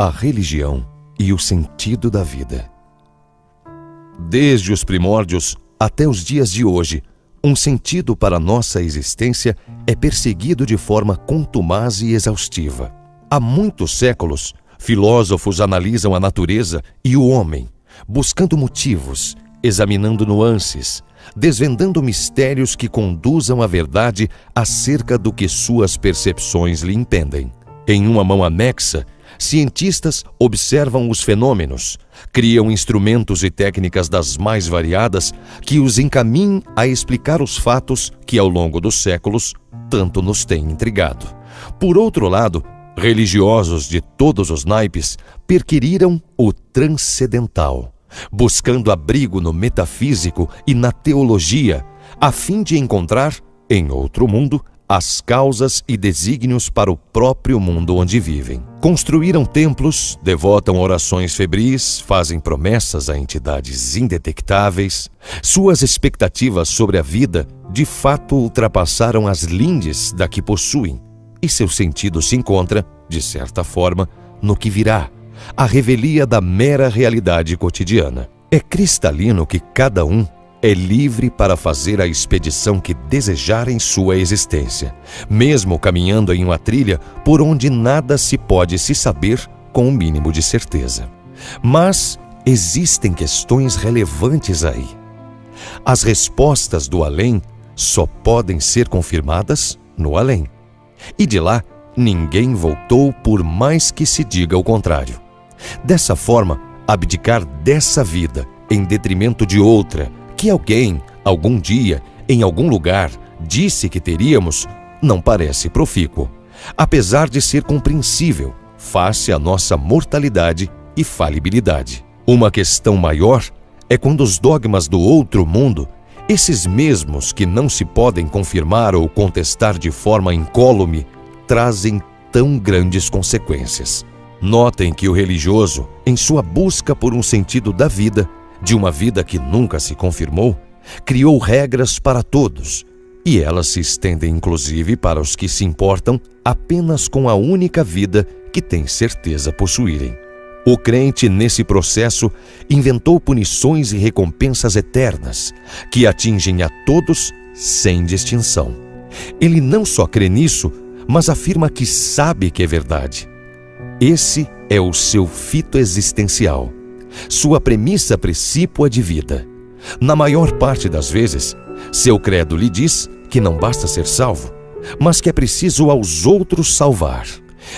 A religião e o sentido da vida. Desde os primórdios até os dias de hoje, um sentido para nossa existência é perseguido de forma contumaz e exaustiva. Há muitos séculos, filósofos analisam a natureza e o homem, buscando motivos, examinando nuances, desvendando mistérios que conduzam à verdade acerca do que suas percepções lhe impendem. Em uma mão anexa, cientistas observam os fenômenos, criam instrumentos e técnicas das mais variadas que os encaminhem a explicar os fatos que, ao longo dos séculos, tanto nos têm intrigado. Por outro lado, religiosos de todos os naipes perquiriram o transcendental, buscando abrigo no metafísico e na teologia, a fim de encontrar, em outro mundo, as causas e desígnios para o próprio mundo onde vivem. Construíram templos, devotam orações febris, fazem promessas a entidades indetectáveis. Suas expectativas sobre a vida, de fato, ultrapassaram as lindes da que possuem, e seu sentido se encontra, de certa forma, no que virá, a revelia da mera realidade cotidiana. É cristalino que cada um é livre para fazer a expedição que desejar em sua existência, mesmo caminhando em uma trilha por onde nada se pode se saber com o mínimo de certeza. Mas existem questões relevantes aí. As respostas do além só podem ser confirmadas no além. E de lá, ninguém voltou por mais que se diga o contrário. Dessa forma, abdicar dessa vida em detrimento de outra, que alguém, algum dia, em algum lugar, disse que teríamos, não parece profícuo, apesar de ser compreensível, face à nossa mortalidade e falibilidade. Uma questão maior é quando os dogmas do outro mundo, esses mesmos que não se podem confirmar ou contestar de forma incólume, trazem tão grandes consequências. Notem que o religioso, em sua busca por um sentido da vida, de uma vida que nunca se confirmou, criou regras para todos, e elas se estendem inclusive para os que se importam apenas com a única vida que tem certeza possuírem. O crente, nesse processo, inventou punições e recompensas eternas, que atingem a todos sem distinção. Ele não só crê nisso, mas afirma que sabe que é verdade. Esse é o seu fito existencial, sua premissa precípua de vida. Na maior parte das vezes, seu credo lhe diz que não basta ser salvo, mas que é preciso aos outros salvar,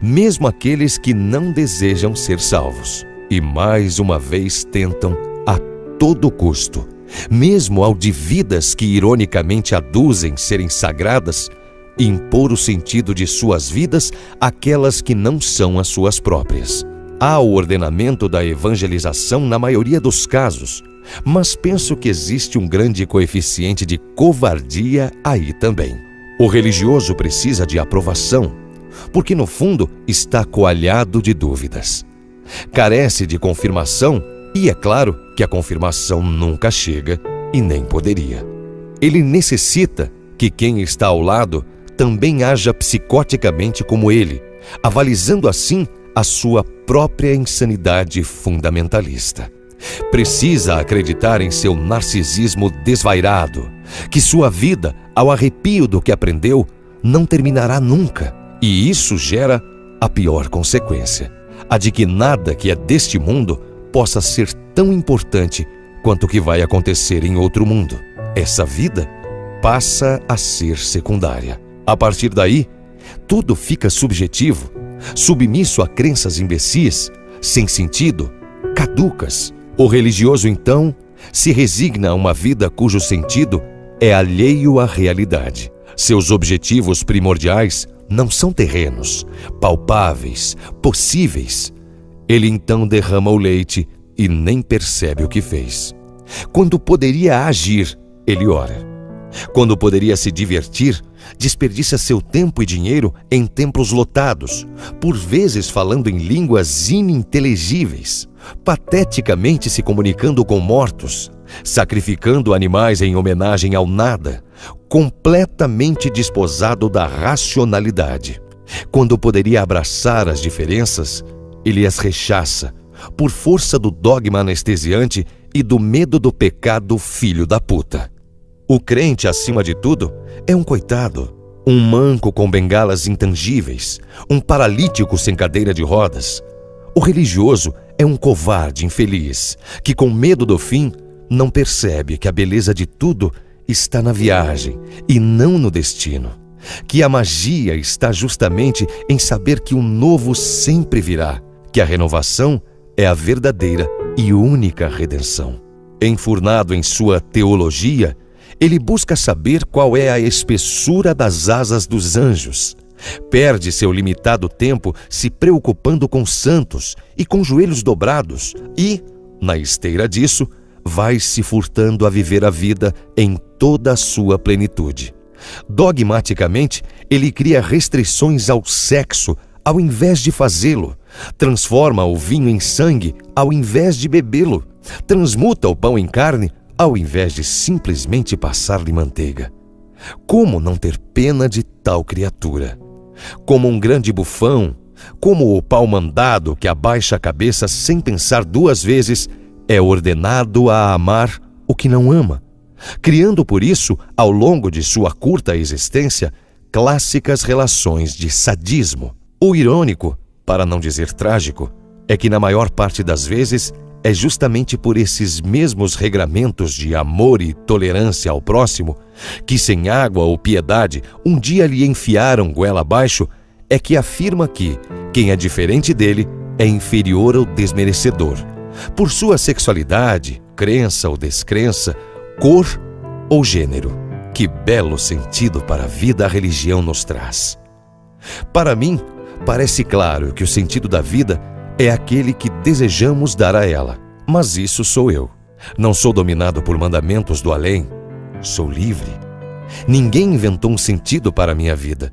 mesmo aqueles que não desejam ser salvos. E mais uma vez tentam, a todo custo, mesmo ao de vidas que ironicamente aduzem serem sagradas, impor o sentido de suas vidas àquelas que não são as suas próprias. Há o ordenamento da evangelização na maioria dos casos, mas penso que existe um grande coeficiente de covardia aí também. O religioso precisa de aprovação, porque no fundo está coalhado de dúvidas. Carece de confirmação, e é claro que a confirmação nunca chega e nem poderia. Ele necessita que quem está ao lado também haja psicoticamente como ele, avalizando assim a sua própria insanidade fundamentalista. Precisa acreditar em seu narcisismo desvairado, que sua vida, ao arrepio do que aprendeu, não terminará nunca, e isso gera a pior consequência, a de que nada que é deste mundo possa ser tão importante quanto o que vai acontecer em outro mundo. Essa vida passa a ser secundária. A partir daí, tudo fica subjetivo, submisso a crenças imbecis, sem sentido, caducas. O religioso, então, se resigna a uma vida cujo sentido é alheio à realidade. Seus objetivos primordiais não são terrenos, palpáveis, possíveis. Ele então derrama o leite e nem percebe o que fez. Quando poderia agir, ele ora. Quando poderia se divertir, desperdiça seu tempo e dinheiro em templos lotados, por vezes falando em línguas ininteligíveis, pateticamente se comunicando com mortos, sacrificando animais em homenagem ao nada, completamente desposado da racionalidade. Quando poderia abraçar as diferenças, ele as rechaça, por força do dogma anestesiante e do medo do pecado filho da puta. O crente, acima de tudo, é um coitado, um manco com bengalas intangíveis, um paralítico sem cadeira de rodas. O religioso é um covarde infeliz, que com medo do fim, não percebe que a beleza de tudo está na viagem e não no destino, que a magia está justamente em saber que o novo sempre virá, que a renovação é a verdadeira e única redenção. Enfurnado em sua teologia, ele busca saber qual é a espessura das asas dos anjos. Perde seu limitado tempo se preocupando com santos e com joelhos dobrados e, na esteira disso, vai se furtando a viver a vida em toda a sua plenitude. Dogmaticamente, ele cria restrições ao sexo ao invés de fazê-lo, transforma o vinho em sangue ao invés de bebê-lo, transmuta o pão em carne ao invés de simplesmente passar-lhe manteiga. Como não ter pena de tal criatura? Como um grande bufão, como o pau mandado que abaixa a cabeça sem pensar duas vezes, é ordenado a amar o que não ama, criando por isso, ao longo de sua curta existência, clássicas relações de sadismo. O irônico, para não dizer trágico, é que na maior parte das vezes é justamente por esses mesmos regramentos de amor e tolerância ao próximo, que sem água ou piedade um dia lhe enfiaram goela abaixo, é que afirma que quem é diferente dele é inferior ou desmerecedor, por sua sexualidade, crença ou descrença, cor ou gênero. Que belo sentido para a vida a religião nos traz. Para mim, parece claro que o sentido da vida é aquele que desejamos dar a ela. Mas isso sou eu. Não sou dominado por mandamentos do além. Sou livre. Ninguém inventou um sentido para a minha vida.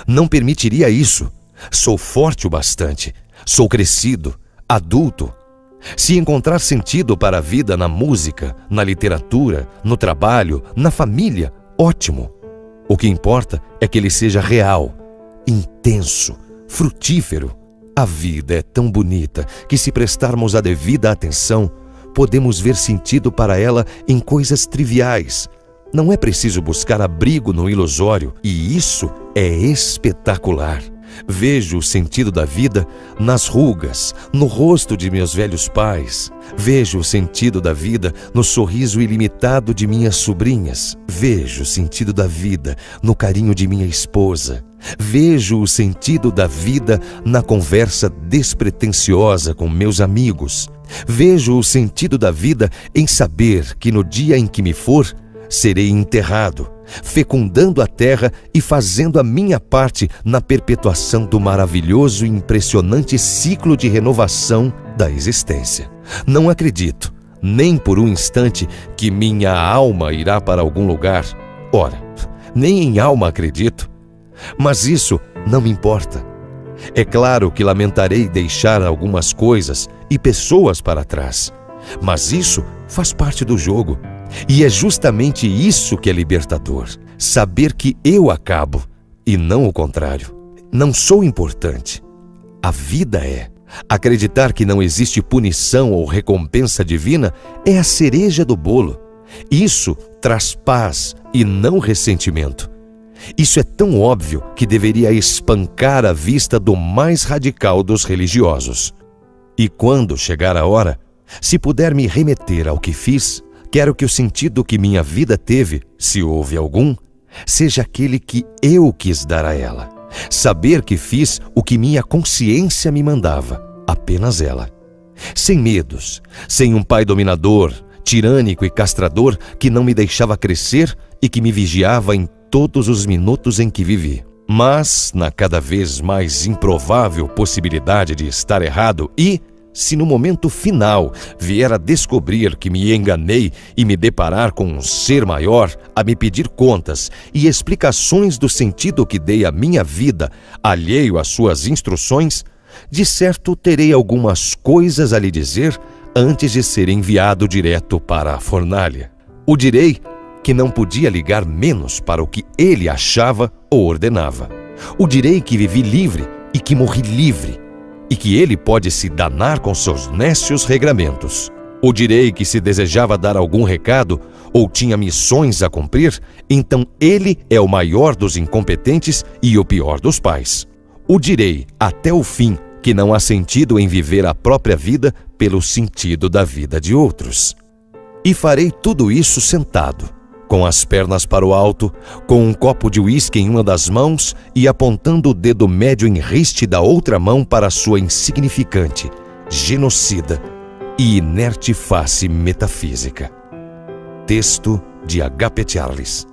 Não permitiria isso. Sou forte o bastante. Sou crescido, adulto. Se encontrar sentido para a vida na música, na literatura, no trabalho, na família, ótimo. O que importa é que ele seja real, intenso, frutífero. A vida é tão bonita que, se prestarmos a devida atenção, podemos ver sentido para ela em coisas triviais. Não é preciso buscar abrigo no ilusório, e isso é espetacular. Vejo o sentido da vida nas rugas, no rosto de meus velhos pais. Vejo o sentido da vida no sorriso ilimitado de minhas sobrinhas. Vejo o sentido da vida no carinho de minha esposa. Vejo o sentido da vida na conversa despretensiosa com meus amigos. Vejo o sentido da vida em saber que no dia em que me for, serei enterrado, fecundando a terra e fazendo a minha parte na perpetuação do maravilhoso e impressionante ciclo de renovação da existência. Não acredito, nem por um instante, que minha alma irá para algum lugar. Ora, nem em alma acredito. Mas isso não me importa. É claro que lamentarei deixar algumas coisas e pessoas para trás, mas isso faz parte do jogo. E é justamente isso que é libertador. Saber que eu acabo e não o contrário. Não sou importante. A vida é. Acreditar que não existe punição ou recompensa divina é a cereja do bolo. Isso traz paz e não ressentimento. Isso é tão óbvio que deveria espancar a vista do mais radical dos religiosos. E quando chegar a hora, se puder me remeter ao que fiz, quero que o sentido que minha vida teve, se houve algum, seja aquele que eu quis dar a ela. Saber que fiz o que minha consciência me mandava, apenas ela. Sem medos, sem um pai dominador, tirânico e castrador que não me deixava crescer e que me vigiava em todos os minutos em que vivi. Mas na cada vez mais improvável possibilidade de estar errado e, se no momento final vier a descobrir que me enganei e me deparar com um ser maior a me pedir contas e explicações do sentido que dei à minha vida, alheio às suas instruções, de certo terei algumas coisas a lhe dizer antes de ser enviado direto para a fornalha. O direi que não podia ligar menos para o que ele achava ou ordenava. O direi que vivi livre e que morri livre. e que ele pode se danar com seus nécios regramentos. Ou direi que se desejava dar algum recado ou tinha missões a cumprir, então ele é o maior dos incompetentes e o pior dos pais. O direi até o fim que não há sentido em viver a própria vida pelo sentido da vida de outros. E farei tudo isso sentado, com as pernas para o alto, com um copo de uísque em uma das mãos e apontando o dedo médio em riste da outra mão para a sua insignificante, genocida e inerte face metafísica. Texto de H.P. Charles.